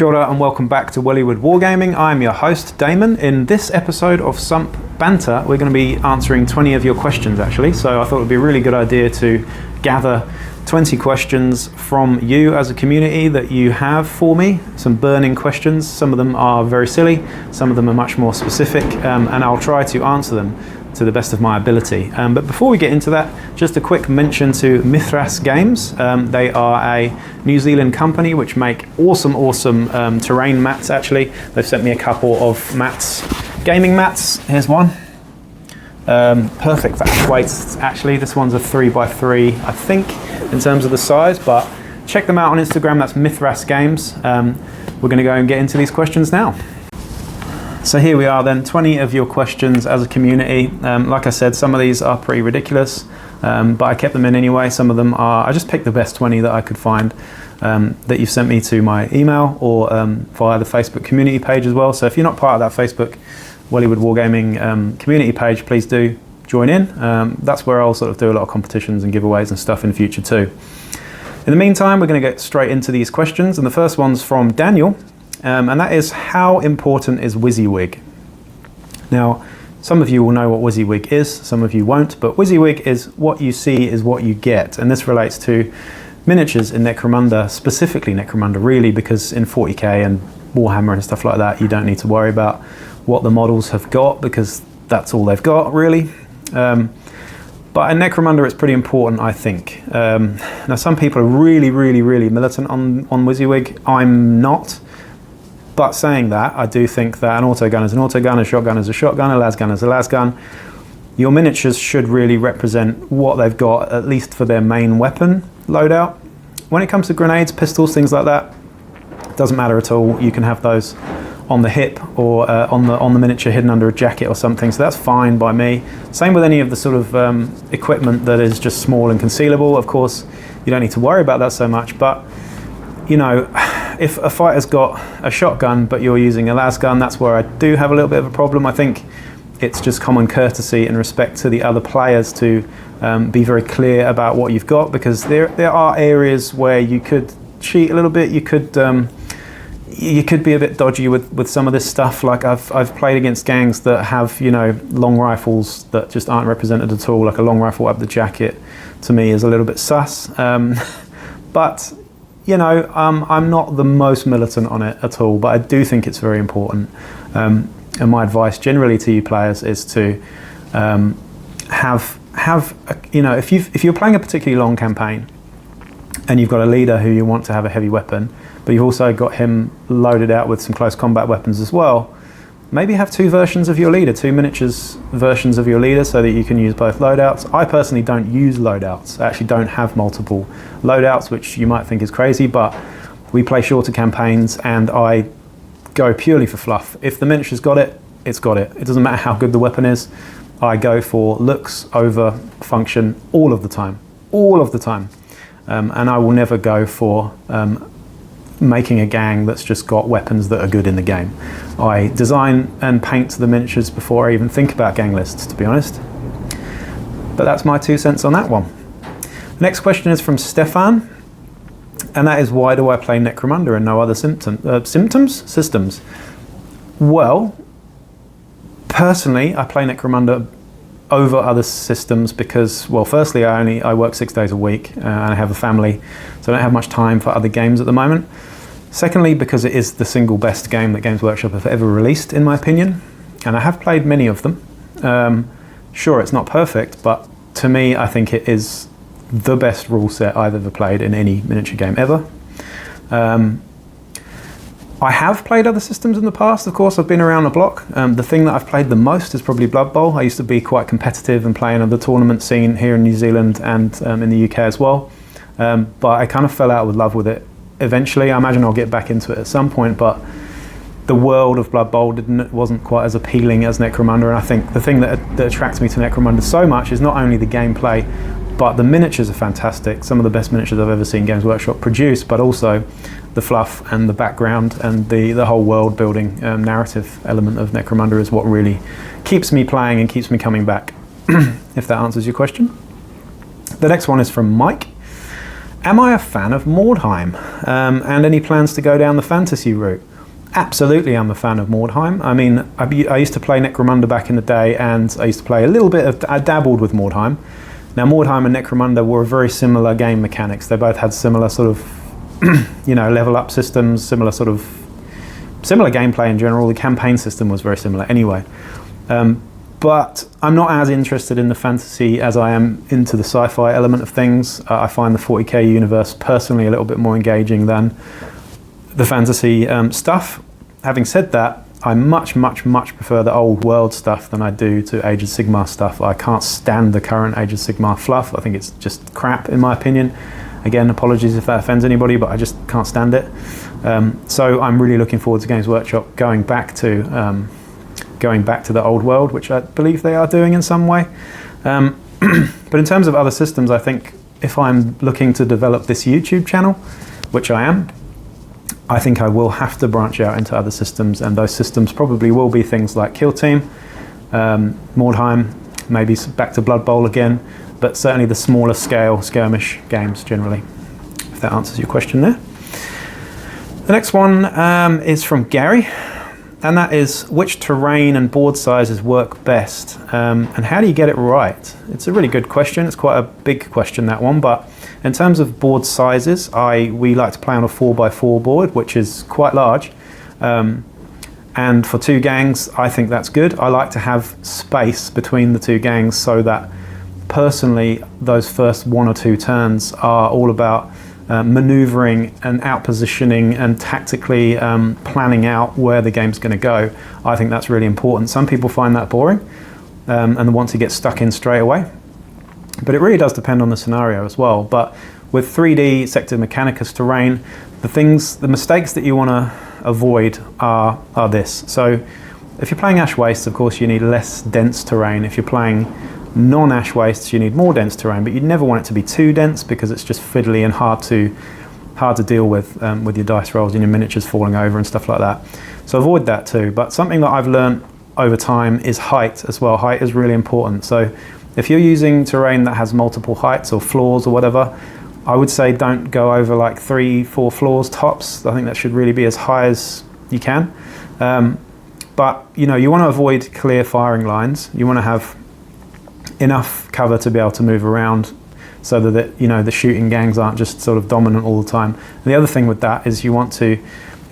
Kia ora and welcome back to Wysiwyg Wargaming. I'm your host Damon. In this episode of Sump Banter, we're going to be answering 20 of your questions actually. So I thought it would be a really good idea to gather 20 questions from you as a community that you have for me. Some burning questions. Some of them are very silly, some of them are much more specific, and I'll try to answer them to the best of my ability. But before we get into that, just a quick mention to Mithras Games. They are a New Zealand company which make awesome terrain mats actually. They've sent me a couple of mats, gaming mats. Here's one. Perfect for ash weights actually. This one's a 3x3 I think in terms of the size, but check them out on Instagram. That's Mithras Games. We're going to go and get into these questions now. So here we are then, 20 of your questions as a community. Like I said, some of these are pretty ridiculous, but I kept them in anyway. Some of them are, I just picked the best 20 that I could find that you've sent me to my email or via the Facebook community page as well. So if you're not part of that Facebook Wysiwyg Wargaming community page, please do join in. That's where I'll sort of do a lot of competitions and giveaways and stuff in the future too. In the meantime, we're going to get straight into these questions, and the first one's from Daniel. And that is, how important is Wysiwyg? Now, some of you will know what Wysiwyg is, some of you won't, but Wysiwyg is what you see is what you get. And this relates to miniatures in Necromunda, specifically Necromunda really, because in 40k and Warhammer and stuff like that, you don't need to worry about what the models have got, because that's all they've got really. But in Necromunda it's pretty important, I think. Now some people are really militant on Wysiwyg. I'm not. But saying that, I do think that an autogun is an autogun, a shotgun is a shotgun, a lasgun is a lasgun. Your miniatures should really represent what they've got, at least for their main weapon loadout. When it comes to grenades, pistols, things like that, it doesn't matter at all. You can have those on the hip or on the miniature hidden under a jacket or something, so that's fine by me. Same with any of the sort of equipment that is just small and concealable. Of course, you don't need to worry about that so much, but you know, if a fighter's got a shotgun but you're using a lasgun, that's where I do have a little bit of a problem. I think it's just common courtesy and respect to the other players to be very clear about what you've got, because there are areas where you could cheat a little bit. You could be a bit dodgy with some of this stuff. Like I've played against gangs that have, you know, long rifles that just aren't represented at all. Like a long rifle up the jacket to me is a little bit sus. But you know, I'm not the most militant on it at all, but I do think it's very important. And my advice generally to you players is to have you know, if you're playing a particularly long campaign and you've got a leader who you want to have a heavy weapon, but you've also got him loaded out with some close combat weapons as well, maybe have two versions of your leader, two miniatures versions of your leader, so that you can use both loadouts. I personally don't use loadouts. I actually don't have multiple loadouts, which you might think is crazy, but we play shorter campaigns and I go purely for fluff. If the miniature's got it, it's got it. It doesn't matter how good the weapon is. I go for looks over function all of the time. And I will never go for making a gang that's just got weapons that are good in the game. I design and paint the miniatures before I even think about gang lists, to be honest. But that's my 2 cents on that one. Next question is from Stefan, and that is, why do I play Necromunda and no other systems? Well, personally, I play Necromunda over other systems because, well, firstly, I work 6 days a week and I have a family, so I don't have much time for other games at the moment. Secondly, because it is the single best game that Games Workshop have ever released, in my opinion, and I have played many of them. Sure, it's not perfect, but to me, I think it is the best rule set I've ever played in any miniature game ever. I have played other systems in the past, of course. I've been around the block. The thing that I've played the most is probably Blood Bowl. I used to be quite competitive and playing on the tournament scene here in New Zealand and in the UK as well. But I kind of fell out with love with it eventually. I imagine I'll get back into it at some point, but the world of Blood Bowl wasn't quite as appealing as Necromunda, and I think the thing that attracts me to Necromunda so much is not only the gameplay, but the miniatures are fantastic. Some of the best miniatures I've ever seen Games Workshop produce, but also the fluff and the background and the whole world building narrative element of Necromunda is what really keeps me playing and keeps me coming back, if that answers your question. The next one is from Mike, Am I a fan of Mordheim? And any plans to go down the fantasy route? Absolutely, I'm a fan of Mordheim. I mean, I used to play Necromunda back in the day, and I used to play a little bit of, I dabbled with Mordheim. Now, Mordheim and Necromunda were very similar game mechanics. They both had similar sort of, you know, level up systems, similar gameplay in general. The campaign system was very similar anyway. But I'm not as interested in the fantasy as I am into the sci-fi element of things. I find the 40k universe personally a little bit more engaging than the fantasy stuff. Having said that, I much prefer the old world stuff than I do to Age of Sigmar stuff. I can't stand the current Age of Sigmar fluff. I think it's just crap in my opinion. Again, apologies if that offends anybody, but I just can't stand it. So I'm really looking forward to Games Workshop going back to the old world, which I believe they are doing in some way. But in terms of other systems, I think if I'm looking to develop this YouTube channel, which I am, I think I will have to branch out into other systems, and those systems probably will be things like Kill Team, Mordheim, maybe back to Blood Bowl again, but certainly the smaller scale skirmish games generally, if that answers your question there. The next one is from Gary, and that is, which terrain and board sizes work best, and how do you get it right? It's a really good question. It's quite a big question, that one, but in terms of board sizes, we like to play on a 4x4 board, which is quite large, and for 2 gangs, I think that's good. I like to have space between the 2 gangs so that personally those first 1 or 2 turns are all about maneuvering and outpositioning and tactically planning out where the game's going to go. I think that's really important. Some people find that boring and want to get stuck in straight away, but it really does depend on the scenario as well. But with 3D Sector Mechanicus terrain, the mistakes that you want to avoid are this. So if you're playing Ash Wastes, of course you need less dense terrain. If you're playing non-Ash Wastes, you need more dense terrain, but you'd never want it to be too dense because it's just fiddly and hard to deal with your dice rolls and your miniatures falling over and stuff like that. So avoid that too. But something that I've learned over time is height as well. Height is really important. So if you're using terrain that has multiple heights or floors or whatever, I would say don't go over like 3-4 floors tops. I think that should really be as high as you can. But you know, you want to avoid clear firing lines. You want to have enough cover to be able to move around so that the shooting gangs aren't just sort of dominant all the time. And the other thing with that is you want to,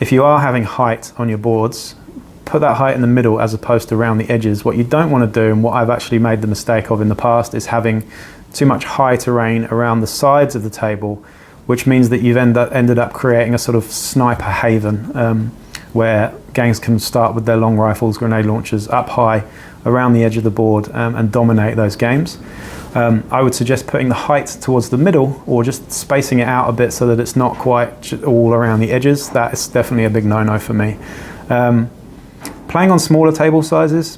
if you are having height on your boards, put that height in the middle as opposed to around the edges. What you don't want to do, and what I've actually made the mistake of in the past, is having too much high terrain around the sides of the table, which means that you've ended up creating a sort of sniper haven where gangs can start with their long rifles, grenade launchers up high around the edge of the board and dominate those games. I would suggest putting the height towards the middle, or just spacing it out a bit so that it's not quite all around the edges. That is definitely a big no-no for me. Playing on smaller table sizes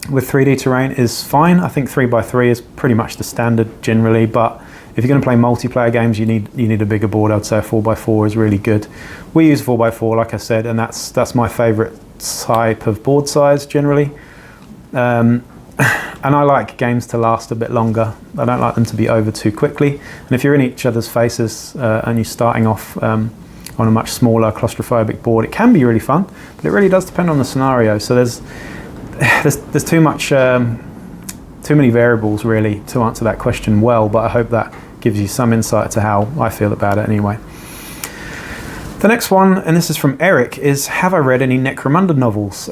with 3D terrain is fine. I think 3x3 is pretty much the standard generally, but if you're going to play multiplayer games, you need a bigger board. I'd say a 4x4 is really good. We use 4x4, like I said, and that's my favourite type of board size generally. And I like games to last a bit longer. I don't like them to be over too quickly. And if you're in each other's faces and you're starting off on a much smaller claustrophobic board, it can be really fun, but it really does depend on the scenario. So there's too many variables really to answer that question well, but I hope that gives you some insight to how I feel about it anyway. The next one, and this is from Eric, is, have I read any Necromunda novels?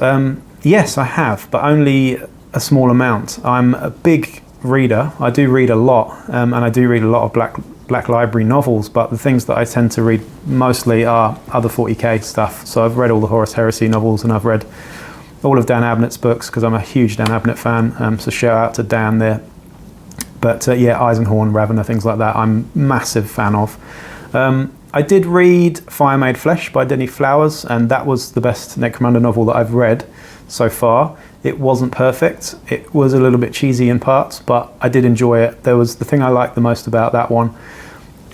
Yes, I have, but only a small amount. I'm a big reader. I do read a lot, and I do read a lot of Black Library novels, but the things that I tend to read mostly are other 40k stuff. So I've read all the Horus Heresy novels, and I've read all of Dan Abnett's books because I'm a huge Dan Abnett fan, so shout out to Dan there. But yeah, Eisenhorn, Ravener, things like that, I'm a massive fan of. I did read Fire Made Flesh by Denny Flowers, and that was the best Necromunda novel that I've read so far. It wasn't perfect. It was a little bit cheesy in parts, but I did enjoy it. The thing I liked the most about that one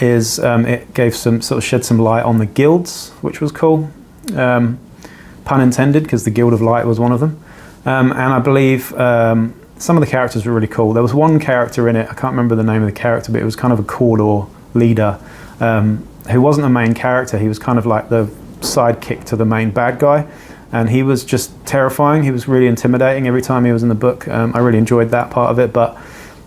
is it gave shed some light on the guilds, which was cool. Pun intended, because the Guild of Light was one of them. And I believe some of the characters were really cool. There was one character in it, I can't remember the name of the character, but it was kind of a corridor leader, who wasn't a main character. He was kind of like the sidekick to the main bad guy, and he was just terrifying. He was really intimidating every time he was in the book. I really enjoyed that part of it, but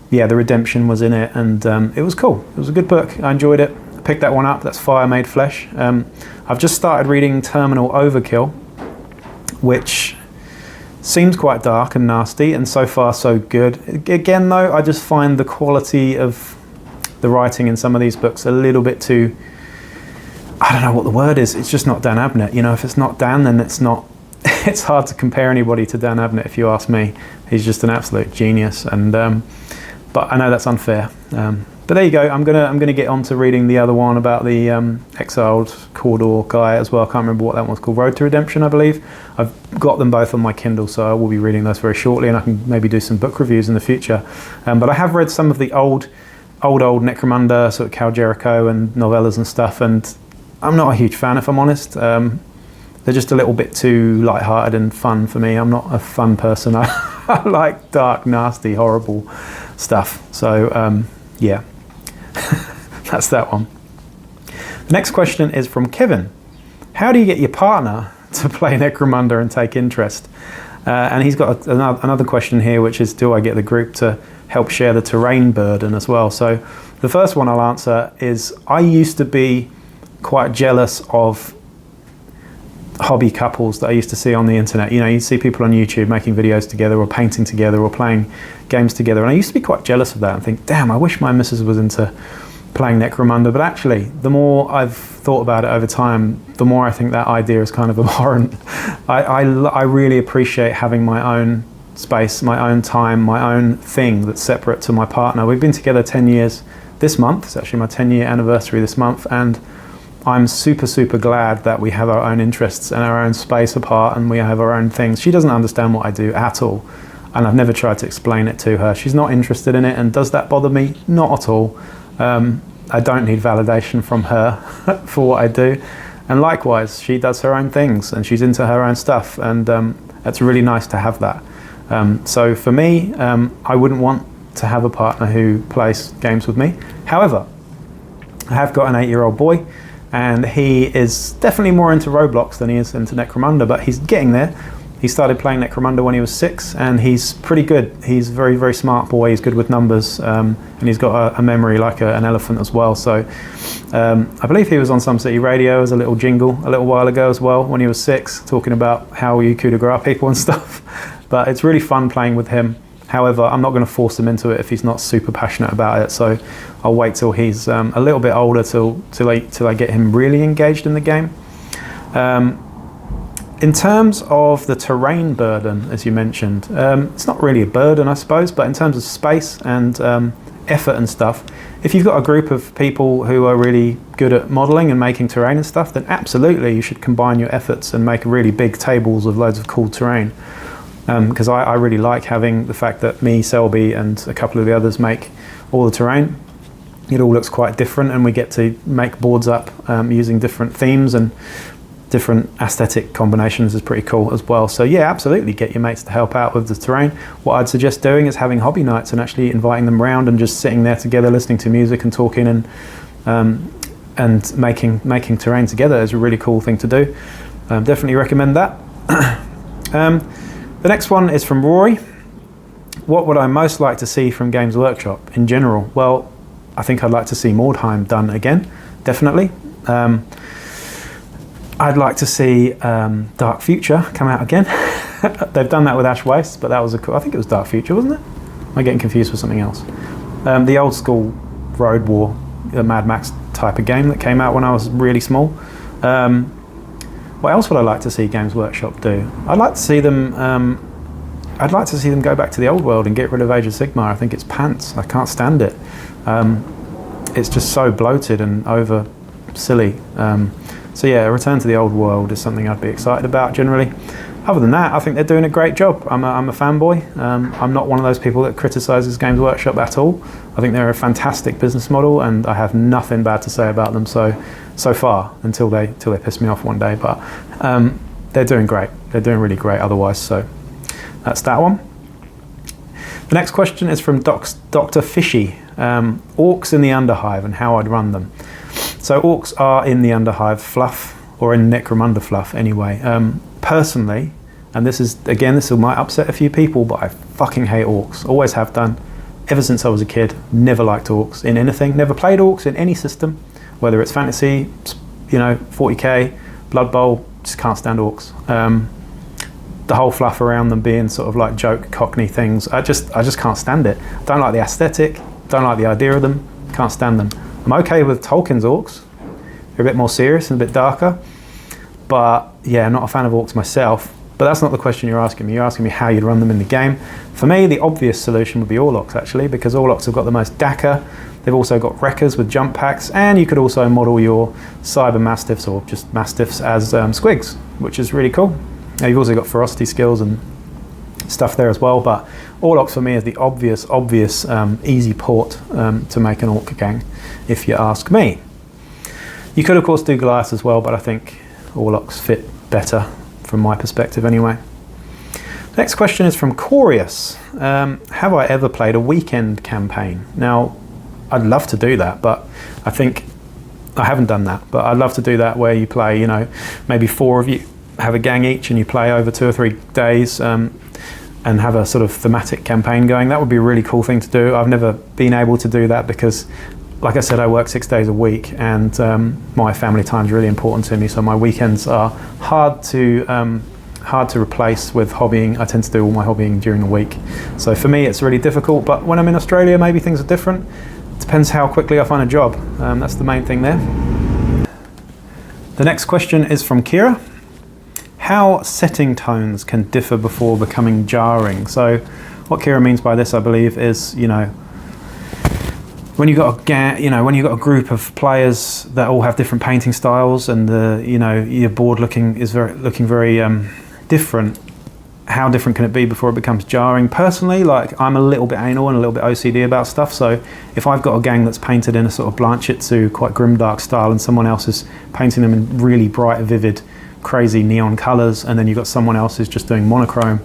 yeah, the redemption was in it, and it was cool. It was a good book. I enjoyed it. I picked that one up. That's Fire Made Flesh. I've just started reading Terminal Overkill, which seems quite dark and nasty, and so far so good. Again though, I just find the quality of the writing in some of these books a little bit too, I don't know what the word is, it's just not Dan Abnett. You know, if it's not Dan, then it's not, it's hard to compare anybody to Dan Abnett if you ask me. He's just an absolute genius, and but I know that's unfair. But there you go. I'm gonna get on to reading the other one about the exiled Cawdor guy as well. I can't remember what that one's called. Road to Redemption, I believe. I've got them both on my Kindle, so I will be reading those very shortly, and I can maybe do some book reviews in the future. But I have read some of the old Necromunda, sort of Cal Jericho and novellas and stuff, and I'm not a huge fan, if I'm honest. They're just a little bit too lighthearted and fun for me. I'm not a fun person. I like dark, nasty, horrible stuff. So yeah. That's that one. The next question is from Kevin. How do you get your partner to play Necromunda and take interest? And he's got another question here, which is, do I get the group to help share the terrain burden as well? So the first one I'll answer is, I used to be quite jealous of hobby couples that I used to see on the internet. You know, you see people on YouTube making videos together or painting together or playing games together, and I used to be quite jealous of that and think, damn, I wish my missus was into playing Necromunda. But actually, the more I've thought about it over time, the more I think that idea is kind of abhorrent. I really appreciate having my own space, my own time, my own thing that's separate to my partner. We've been together 10 years this month. It's actually my 10-year anniversary this month, and I'm super, super glad that we have our own interests and our own space apart, and we have our own things. She doesn't understand what I do at all, and I've never tried to explain it to her. She's not interested in it, and does that bother me? Not at all. I don't need validation from her for what I do, and likewise, she does her own things, and she's into her own stuff, and it's really nice to have that. So for me, I wouldn't want to have a partner who plays games with me. However, I have got an 8-year-old boy, and he is definitely more into Roblox than he is into Necromunda, but he's getting there. He started playing Necromunda when he was 6, and he's pretty good. He's a very, very smart boy. He's good with numbers, and he's got a memory like an elephant as well. So I believe he was on Some City Radio as a little jingle a little while ago as well, when he was 6, talking about how you coup de grace people and stuff. But it's really fun playing with him. However, I'm not going to force him into it if he's not super passionate about it. So I'll wait till he's a little bit older till I get him really engaged in the game. In terms of the terrain burden, as you mentioned, it's not really a burden, I suppose, but in terms of space and effort and stuff, if you've got a group of people who are really good at modelling and making terrain and stuff, then absolutely you should combine your efforts and make really big tables of loads of cool terrain. Because I really like having the fact that me, Selby, and a couple of the others make all the terrain. It all looks quite different, and we get to make boards up using different themes, and different aesthetic combinations is pretty cool as well. So yeah, absolutely get your mates to help out with the terrain. What I'd suggest doing is having hobby nights and actually inviting them around and just sitting there together, listening to music and talking, and making terrain together is a really cool thing to do. Definitely recommend that. The next one is from Rory. What would I most like to see from Games Workshop in general? Well, I think I'd like to see Mordheim done again, definitely. I'd like to see Dark Future come out again. They've done that with Ash Waste, but that was I think it was Dark Future, wasn't it? Am I getting confused with something else? The old school Road War, Mad Max type of game that came out when I was really small. What else would I like to see Games Workshop do? I'd like to see them go back to the old world and get rid of Age of Sigmar. I think it's pants. I can't stand it. It's just so bloated and over silly. So yeah, a return to the old world is something I'd be excited about generally. Other than that, I think they're doing a great job. I'm a fanboy. I'm not one of those people that criticises Games Workshop at all. I think they're a fantastic business model, and I have nothing bad to say about them so far, until they piss me off one day. But they're doing great. They're doing really great otherwise. So that's that one. The next question is from Dr. Fishy. Orcs in the Underhive and how I'd run them. So orcs are in the Underhive fluff, or in Necromunda fluff anyway. Personally, and this might upset a few people, but I fucking hate orcs. Always have done. Ever since I was a kid, never liked orcs in anything. Never played orcs in any system, whether it's fantasy, 40k, Blood Bowl, just can't stand orcs. The whole fluff around them being sort of like joke cockney things, I just can't stand it. Don't like the aesthetic, don't like the idea of them, can't stand them. I'm okay with Tolkien's orcs. They're a bit more serious and a bit darker, but yeah, not a fan of orcs myself. But that's not the question you're asking me. You're asking me how you'd run them in the game. For me, the obvious solution would be Orcs, actually, because Orcs have got the most DACA. They've also got Wreckers with jump packs, and you could also model your Cyber Mastiffs, or just Mastiffs, as Squigs, which is really cool. Now, you've also got ferocity skills and stuff there as well, but Orcs for me is the obvious, easy port to make an Orc gang, if you ask me. You could, of course, do Goliath as well, but I think Orcs fit better from my perspective anyway. Next question is from Corius. Have I ever played a weekend campaign? Now, I'd love to do that, but I think I haven't done that, but I'd love to do that where you play, maybe 4 of you have a gang each and you play over 2 or 3 days and have a sort of thematic campaign going. That would be a really cool thing to do. I've never been able to do that because, like I said, I work 6 days a week, and my family time is really important to me. So my weekends are hard to replace with hobbying. I tend to do all my hobbying during the week. So for me, it's really difficult. But when I'm in Australia, maybe things are different. It depends how quickly I find a job. That's the main thing there. The next question is from Kira. How setting tones can differ before becoming jarring? So what Kira means by this, I believe, is when you've got a group of players that all have different painting styles, and your board looking very different, how different can it be before it becomes jarring? Personally, I'm a little bit anal and a little bit OCD about stuff, so if I've got a gang that's painted in a sort of Blanchitsu, quite grimdark style, and someone else is painting them in really bright, vivid, crazy neon colours, and then you've got someone else who's just doing monochrome,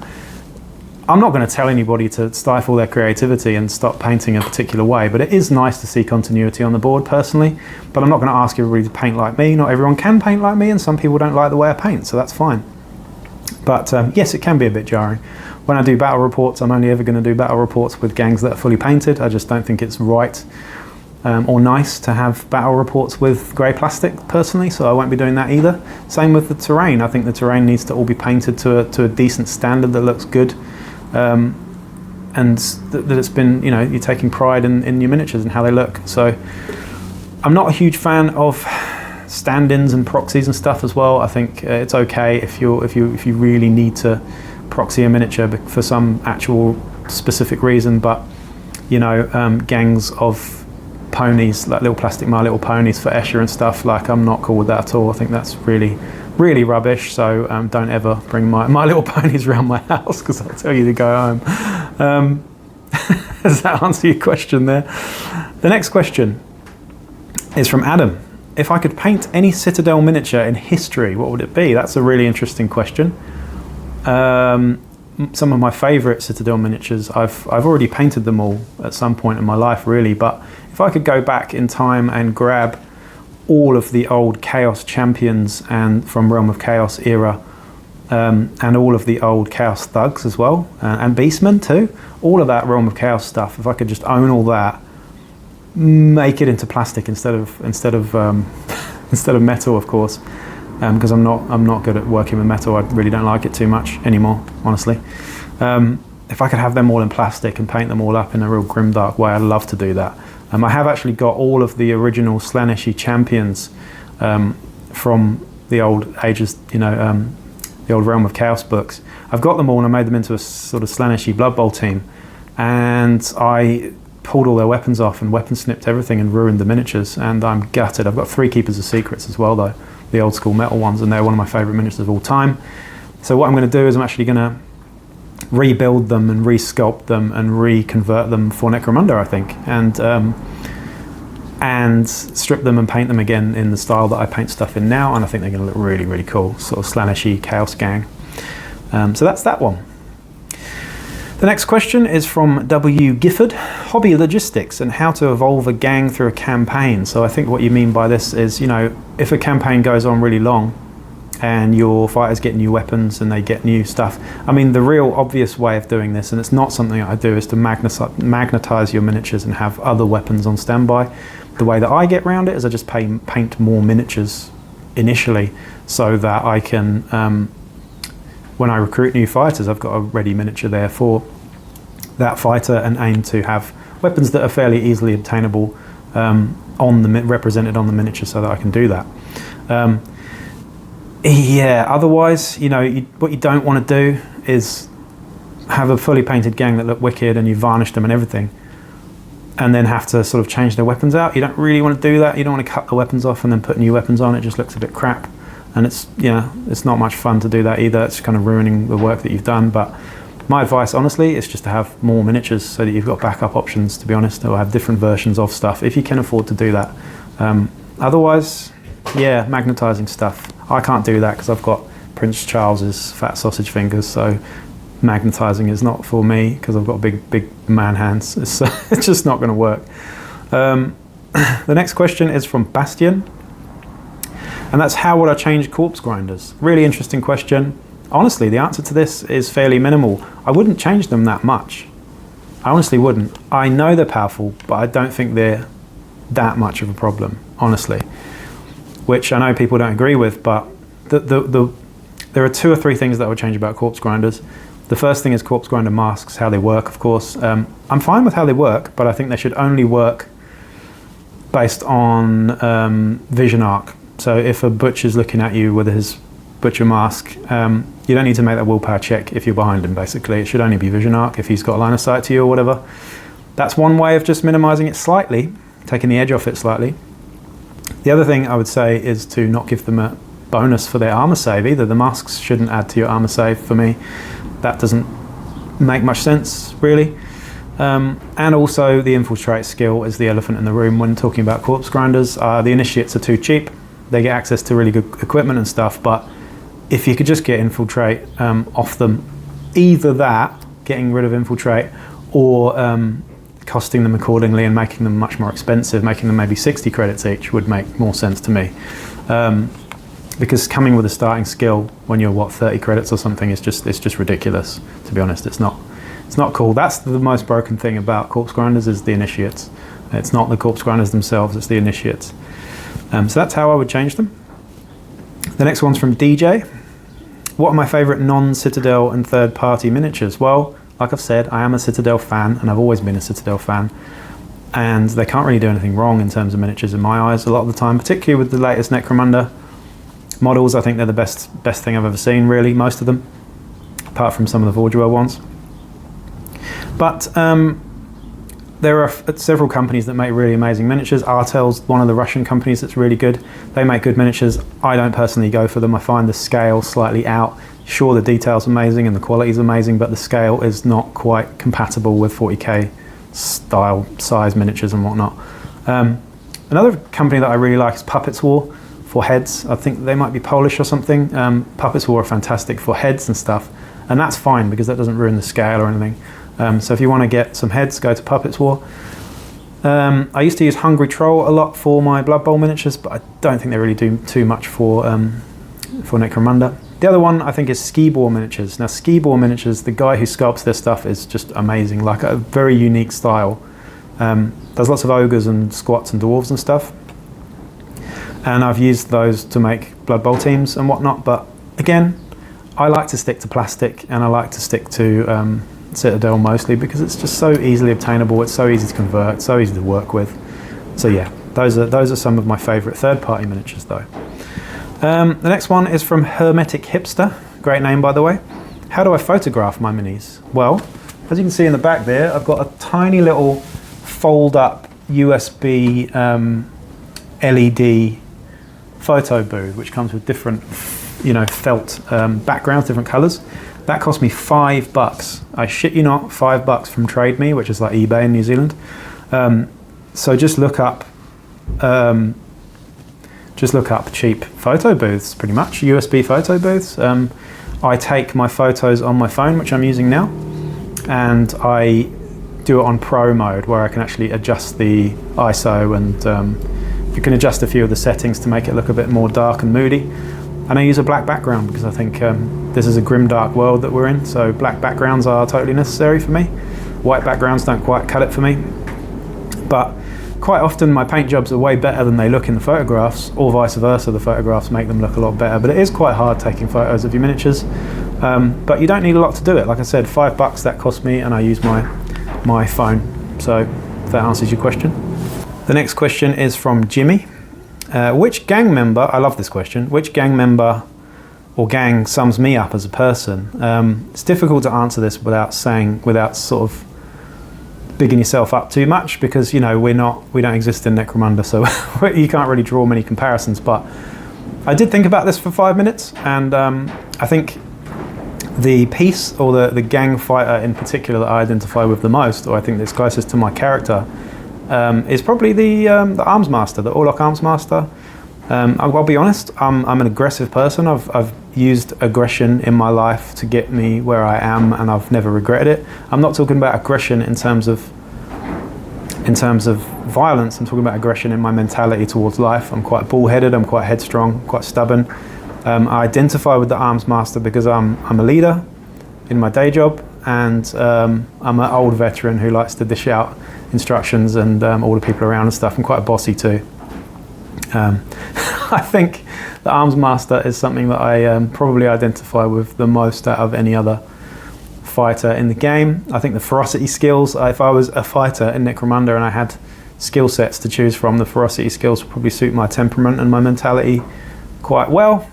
I'm not going to tell anybody to stifle their creativity and stop painting a particular way, but it is nice to see continuity on the board personally. But I'm not going to ask everybody to paint like me. Not everyone can paint like me, and some people don't like the way I paint, so that's fine. But yes, it can be a bit jarring. When I do battle reports, I'm only ever going to do battle reports with gangs that are fully painted. I just don't think it's right or nice to have battle reports with grey plastic personally, so I won't be doing that either. Same with the terrain. I think the terrain needs to all be painted to a decent standard that looks good. And that it's been, you're taking pride in your miniatures and how they look. So I'm not a huge fan of stand-ins and proxies and stuff as well. I think it's okay if you really need to proxy a miniature for some actual specific reason, but gangs of ponies, like little plastic My Little Ponies for Escher and stuff, I'm not cool with that at all. I think that's really rubbish, so don't ever bring my Little Ponies around my house, because I'll tell you to go home. Does that answer your question there? The next question is from Adam. If I could paint any Citadel miniature in history, what would it be? That's a really interesting question. Some of my favourite Citadel miniatures, I've already painted them all at some point in my life, really, but if I could go back in time and grab all of the old Chaos champions and from Realm of Chaos era, and all of the old Chaos thugs as well, and Beastmen too, all of that Realm of Chaos stuff, if I could just own all that, make it into plastic instead of metal, of course, because I'm not good at working with metal. I really don't like it too much anymore, honestly. If I could have them all in plastic and paint them all up in a real grimdark way, I'd love to do that. I have actually got all of the original Slaaneshi champions from the old ages, the old Realm of Chaos books. I've got them all, and I made them into a sort of Slaaneshi Blood Bowl team, and I pulled all their weapons off and weapon snipped everything and ruined the miniatures, and I'm gutted. I've got 3 Keepers of Secrets as well, though, the old school metal ones, and they're one of my favourite miniatures of all time. So what I'm going to do is I'm actually going to rebuild them and re-sculpt them and reconvert them for Necromunda, I think, and strip them and paint them again in the style that I paint stuff in now, and I think they're going to look really, really cool, sort of Slaaneshi Chaos gang. So that's that one. The next question is from W. Gifford. Hobby logistics and how to evolve a gang through a campaign. So I think what you mean by this is, you know, if a campaign goes on really long and your fighters get new weapons and they get new stuff. I mean, the real obvious way of doing this, and it's not something I do, is to magnetize your miniatures and have other weapons on standby. The way that I get around it is I just paint more miniatures initially so that I can, when I recruit new fighters, I've got a ready miniature there for that fighter and aim to have weapons that are fairly easily obtainable represented on the miniature so that I can do that. Yeah, otherwise, you know, what you don't want to do is have a fully painted gang that look wicked and you varnish them and everything and then have to sort of change their weapons out. You don't really want to do that. You don't want to cut the weapons off and then put new weapons on. It just looks a bit crap. And it's, you know, it's not much fun to do that either. It's kind of ruining the work that you've done. But my advice, honestly, is just to have more miniatures so that you've got backup options, to be honest, or have different versions of stuff if you can afford to do that. Otherwise, yeah, magnetizing stuff. I can't do that because I've got Prince Charles's fat sausage fingers, so magnetizing is not for me because I've got big man hands. It's just not going to work. The next question is from Bastian. And that's, how would I change corpse grinders? Really interesting question. Honestly, the answer to this is fairly minimal. I wouldn't change them that much. I honestly wouldn't. I know they're powerful, but I don't think they're that much of a problem, honestly. Which I know people don't agree with, but there are 2 or 3 things that I would change about corpse grinders. The first thing is corpse grinder masks, how they work, of course. I'm fine with how they work, but I think they should only work based on vision arc. So if a butcher's looking at you with his butcher mask, you don't need to make that willpower check if you're behind him, basically. It should only be vision arc if he's got a line of sight to you or whatever. That's one way of just minimizing it slightly, taking the edge off it slightly. The other thing I would say is to not give them a bonus for their armor save either. The masks shouldn't add to your armor save for me. That doesn't make much sense, really. And also the infiltrate skill is the elephant in the room when talking about corpse grinders. The initiates are too cheap. They get access to really good equipment and stuff, but if you could just get infiltrate off them, either that, getting rid of infiltrate, or costing them accordingly and making them much more expensive, making them maybe 60 credits each would make more sense to me. Because coming with a starting skill when you're, what, 30 credits or something, it's just ridiculous, to be honest. It's not cool. That's the most broken thing about corpse grinders, is the initiates. It's not the corpse grinders themselves, it's the initiates. So that's how I would change them. The next one's from DJ. What are my favourite non-Citadel and third-party miniatures? Well, like I've said, I am a Citadel fan, and I've always been a Citadel fan. And they can't really do anything wrong in terms of miniatures in my eyes a lot of the time, particularly with the latest Necromunda models. I think they're the best thing I've ever seen, really, most of them, apart from some of the Forge World ones. But there are several companies that make really amazing miniatures. Artel's one of the Russian companies that's really good. They make good miniatures. I don't personally go for them. I find the scale slightly out. Sure, the detail's amazing and the quality's amazing, but the scale is not quite compatible with 40k style size miniatures and whatnot. Another company that I really like is Puppets War for heads. I think they might be Polish or something. Puppets War are fantastic for heads and stuff, and that's fine because that doesn't ruin the scale or anything. So if you want to get some heads, go to Puppets War. I used to use Hungry Troll a lot for my Blood Bowl miniatures, but I don't think they really do too much for Necromunda. The other one I think is Ski Ball Miniatures. Now Ski Ball Miniatures, the guy who sculpts their stuff is just amazing, like a very unique style. There's lots of ogres and squats and dwarves and stuff. And I've used those to make Blood Bowl teams and whatnot, but again, I like to stick to plastic and I like to stick to Citadel mostly because it's just so easily obtainable, it's so easy to convert, so easy to work with. So yeah, those are some of my favourite third-party miniatures though. The next one is from Hermetic Hipster, great name by the way. How do I photograph my minis? Well, as you can see in the back there, I've got a tiny little fold-up USB LED photo booth, which comes with different, felt backgrounds, different colours. That cost me $5. I shit you not, $5 from Trade Me, which is like eBay in New Zealand. So just look up cheap photo booths, pretty much, USB photo booths. I take my photos on my phone, which I'm using now, and I do it on Pro mode, where I can actually adjust the ISO, and you can adjust a few of the settings to make it look a bit more dark and moody. And I use a black background because I think this is a grim, dark world that we're in, so black backgrounds are totally necessary for me. White backgrounds don't quite cut it for me. But quite often my paint jobs are way better than they look in the photographs, or vice versa, the photographs make them look a lot better. But it is quite hard taking photos of your miniatures. But you don't need a lot to do it. Like I said, $5 that cost me, and I use my phone. So if that answers your question. The next question is from Jimmy. Which gang member, I love this question, which gang member or gang sums me up as a person? It's difficult to answer this without sort of bigging yourself up too much, because we don't exist in Necromunda, so you can't really draw many comparisons. But I did think about this for 5 minutes, and I think the piece, or the gang fighter in particular that I identify with the most, or I think that's closest to my character, is probably the Arms Master, the Orc Arms Master. I'll be honest, I'm an aggressive person. I've used aggression in my life to get me where I am, and I've never regretted it. I'm not talking about aggression in terms of violence. I'm talking about aggression in my mentality towards life. I'm quite bullheaded, I'm quite headstrong, quite stubborn. I identify with the Arms Master because I'm a leader in my day job, and I'm an old veteran who likes to dish out instructions and all the people around and stuff. I'm quite bossy too. I think the Arms Master is something that I probably identify with the most out of any other fighter in the game. I think the ferocity skills, if I was a fighter in Necromunda and I had skill sets to choose from, the ferocity skills would probably suit my temperament and my mentality quite well.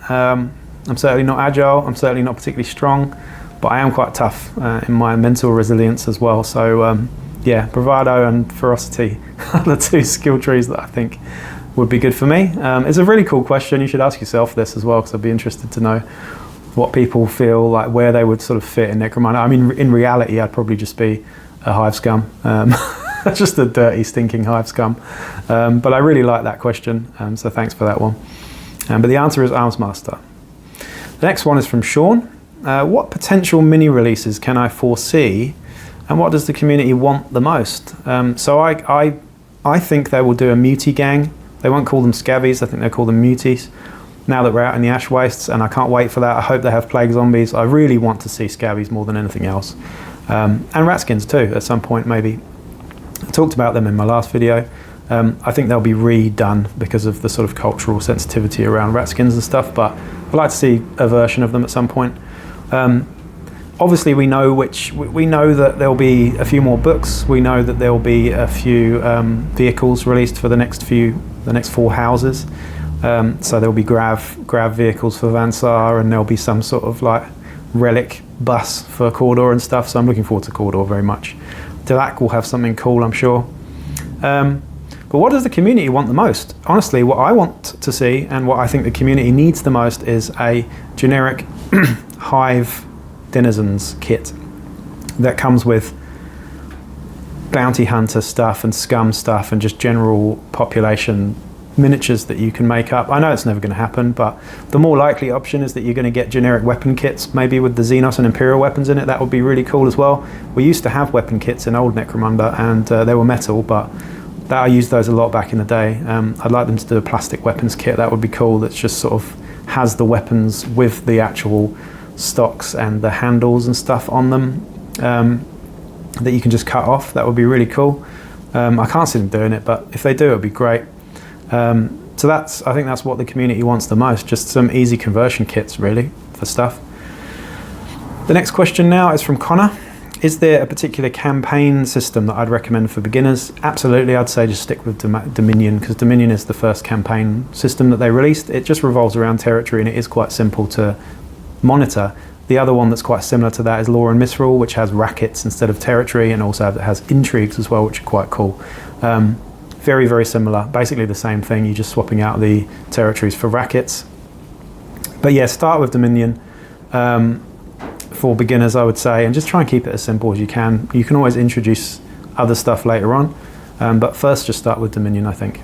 I'm certainly not agile, I'm certainly not particularly strong, but I am quite tough in my mental resilience as well. So yeah, bravado and ferocity are the two skill trees that I think would be good for me. It's a really cool question. You should ask yourself this as well, because I'd be interested to know what people feel like, where they would sort of fit in Necromunda. I mean, in reality, I'd probably just be a hive scum, just a dirty, stinking hive scum. But I really like that question, so thanks for that one. But the answer is Arms Master. The next one is from Sean. What potential mini releases can I foresee, and what does the community want the most? So I think they will do a mutie gang. They won't call them scabbies, I think they'll call them muties, now that we're out in the Ash Wastes, and I can't wait for that. I hope they have plague zombies. I really want to see scabbies more than anything else. And ratskins too, at some point maybe. I talked about them in my last video. I think they'll be redone because of the sort of cultural sensitivity around ratskins and stuff, but I'd like to see a version of them at some point. Obviously we know that there'll be a few more books. We know that there'll be a few vehicles released for the next 4 houses. So there'll be grav vehicles for Vansar, and there'll be some sort of like relic bus for Cawdor and stuff. So I'm looking forward to Cawdor very much. Delac will have something cool, I'm sure. But what does the community want the most? Honestly, what I want to see, and what I think the community needs the most, is a generic Hive Denizens kit that comes with bounty hunter stuff and scum stuff and just general population miniatures that you can make up. I know it's never going to happen, but the more likely option is that you're going to get generic weapon kits, maybe with the Xenos and Imperial weapons in it. That would be really cool as well. We used to have weapon kits in old Necromunda, and they were metal, but I used those a lot back in the day. I'd like them to do a plastic weapons kit. That would be cool. That's just sort of has the weapons with the actual stocks and the handles and stuff on them that you can just cut off. That would be really cool. I can't see them doing it, but if they do, it would be great. So I think that's what the community wants the most, just some easy conversion kits really for stuff. The next question now is from Connor. Is there a particular campaign system that I'd recommend for beginners? Absolutely, I'd say just stick with Dominion, because Dominion is the first campaign system that they released. It just revolves around territory, and it is quite simple to monitor. The other one that's quite similar to that is Law and Misrule, which has rackets instead of territory, and also has intrigues as well, which are quite cool. Very, very similar. Basically the same thing, you're just swapping out the territories for rackets. But yeah, start with Dominion for beginners, I would say, and just try and keep it as simple as you can. You can always introduce other stuff later on, but first just start with Dominion, I think.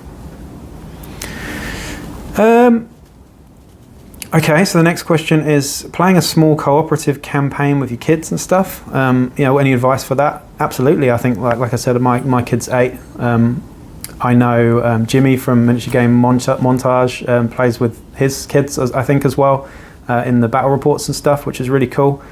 Okay, so the next question is playing a small cooperative campaign with your kids and stuff. Any advice for that? Absolutely. I think, like I said, my kid's 8. I know Jimmy from Miniature Game Montage plays with his kids, I think, as well, in the battle reports and stuff, which is really cool.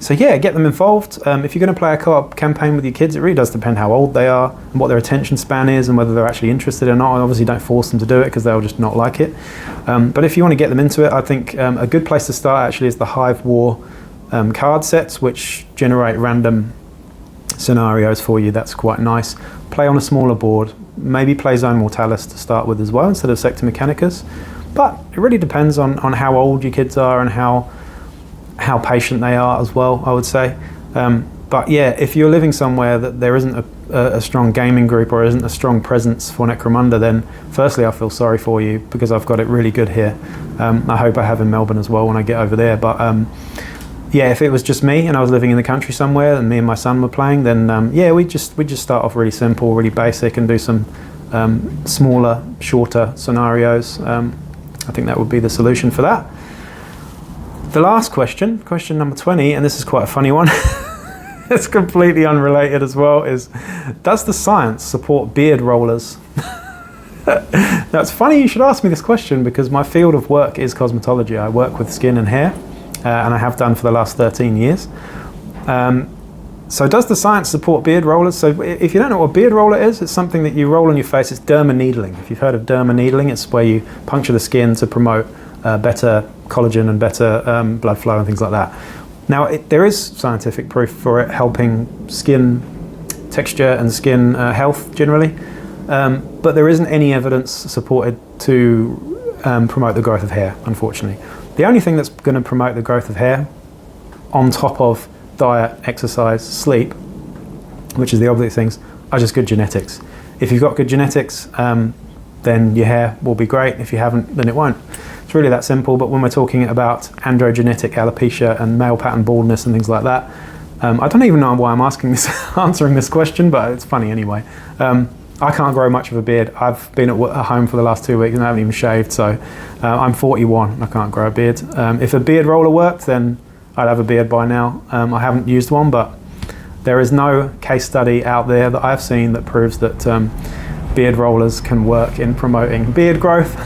So yeah, get them involved. If you're going to play a co-op campaign with your kids, it really does depend how old they are and what their attention span is and whether they're actually interested or not. Obviously don't force them to do it because they'll just not like it. But if you want to get them into it, I think a good place to start actually is the Hive War card sets, which generate random scenarios for you. That's quite nice. Play on a smaller board. Maybe play Zone Mortalis to start with as well instead of Sector Mechanicus. But it really depends on how old your kids are and how patient they are as well, I would say. But yeah, if you're living somewhere that there isn't a strong gaming group or isn't a strong presence for Necromunda, then firstly I feel sorry for you because I've got it really good here. I hope I have in Melbourne as well when I get over there. But yeah, if it was just me and I was living in the country somewhere and me and my son were playing, then yeah, we'd just start off really simple, really basic, and do some smaller, shorter scenarios. I think that would be the solution for that. The last question number 20, and this is quite a funny one. It's completely unrelated as well, is does the science support beard rollers? Now it's funny you should ask me this question because my field of work is cosmetology. I work with skin and hair, and I have done for the last 13 years. So does the science support beard rollers? So if you don't know what a beard roller is, it's something that you roll on your face. It's derma needling. If you've heard of derma needling, it's where you puncture the skin to promote better collagen and better blood flow and things like that. Now, there is scientific proof for it helping skin texture and skin health generally, but there isn't any evidence supported to promote the growth of hair, unfortunately. The only thing that's going to promote the growth of hair, on top of diet, exercise, sleep, which is the obvious things, are just good genetics. If you've got good genetics, then your hair will be great. If you haven't, then it won't. It's really that simple. But when we're talking about androgenetic alopecia and male pattern baldness and things like that, I don't even know why I'm answering this question, but it's funny anyway. I can't grow much of a beard. I've been at home for the last 2 weeks and I haven't even shaved, so I'm 41. I can't grow a beard. If a beard roller worked, then I'd have a beard by now. I haven't used one, but there is no case study out there that I've seen that proves that beard rollers can work in promoting beard growth.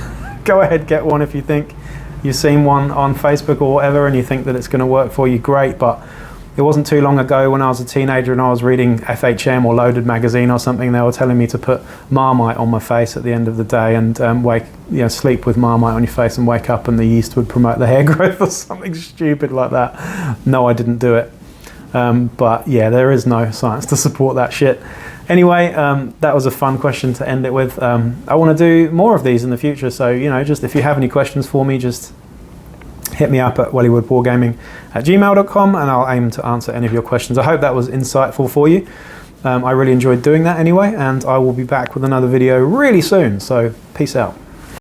Go ahead, get one if you think you've seen one on Facebook or whatever and you think that it's going to work for you, great. But it wasn't too long ago when I was a teenager and I was reading FHM or Loaded magazine or something, they were telling me to put Marmite on my face at the end of the day and sleep with Marmite on your face and wake up and the yeast would promote the hair growth or something stupid like that. No, I didn't do it. But yeah, there is no science to support that shit. Anyway, that was a fun question to end it with. I want to do more of these in the future, so just if you have any questions for me, just hit me up at wellywoodwargaming@gmail.com and I'll aim to answer any of your questions. I hope that was insightful for you. I really enjoyed doing that anyway, and I will be back with another video really soon, so peace out.